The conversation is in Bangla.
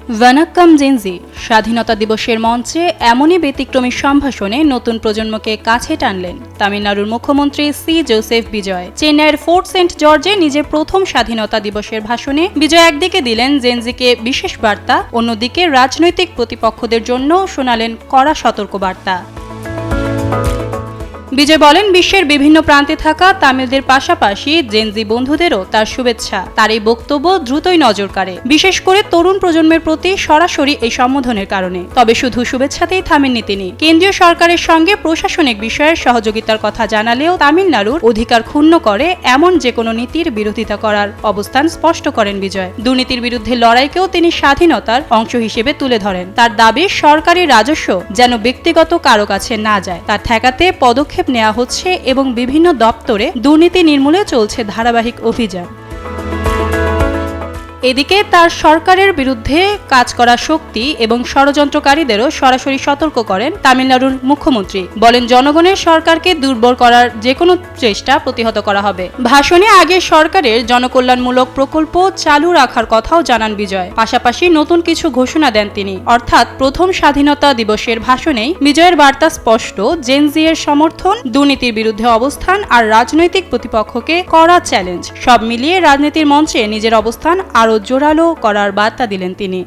ভানাক্কাম জেনজি স্বাধীনতা দিবসের মঞ্চে এমনই ব্যতিক্রমী সম্ভাষণে নতুন প্রজন্মকে কাছে টানলেন তামিলনাড়ুর মুখ্যমন্ত্রী সি জোসেফ বিজয়। চেন্নাইয়ের ফোর্ট সেন্ট জর্জে নিজের প্রথম স্বাধীনতা দিবসের ভাষণে বিজয় একদিকে দিলেন জেনজিকে বিশেষ বার্তা, অন্যদিকে রাজনৈতিক প্রতিপক্ষদের জন্য শোনালেন কড়া সতর্কবার্তা। বিজয় বলেন, বিশ্বের বিভিন্ন প্রান্তে থাকা তামিলদের পাশাপাশি জেনজি বন্ধুদেরও তার শুভেচ্ছা। তার এই বক্তব্য দ্রুতই নজর কাড়ে, বিশেষ করে তরুণ প্রজন্মের প্রতি সরাসরি এই সম্বোধনের কারণে। তবে শুধু শুভেচ্ছাতেই থামেননি তিনি। কেন্দ্রীয় সরকারের সঙ্গে প্রশাসনিক বিষয়ে সহযোগিতার কথা জানালেও তামিলনাড়ুর অধিকার ক্ষুণ্ণ করে এমন যে কোনো নীতির বিরোধিতা করার অবস্থান স্পষ্ট করেন বিজয়। দুর্নীতির বিরুদ্ধে লড়াইকেও তিনি স্বাধীনতার অংশ হিসেবে তুলে ধরেন। তার দাবি, সরকারি রাজস্ব যেন ব্যক্তিগত কারো কাছে না যায়, তা ঠেকাতে পদক্ষেপ নেওয়া হচ্ছে এবং বিভিন্ন দপ্তরে দুর্নীতি নির্মূলে চলছে ধারাবাহিক অভিযান। এদিকে তার সরকারের বিরুদ্ধে কাজ করা শক্তি এবং ষড়যন্ত্রকারীদেরও সরাসরি সতর্ক করেন তামিলনাড়ুর মুখ্যমন্ত্রী। বলেন, জনগণের সরকারকে দুর্বল করার যে কোনো চেষ্টা প্রতিহত করা হবে। ভাষণে আগে সরকারের জনকল্যাণমূলক প্রকল্প চালু রাখার কথাও জানান বিজয়। পাশাপাশি নতুন কিছু ঘোষণা দেন তিনি। অর্থাৎ প্রথম স্বাধীনতা দিবসের ভাষণেই বিজয়ের বার্তা স্পষ্ট, জেনজি এর সমর্থন, দুর্নীতির বিরুদ্ধে অবস্থান আর রাজনৈতিক প্রতিপক্ষকে কড়া চ্যালেঞ্জ, সব মিলিয়ে রাজনীতির মঞ্চে নিজের অবস্থান আরও জোরালো করার বার্তা দিলেন তিনি।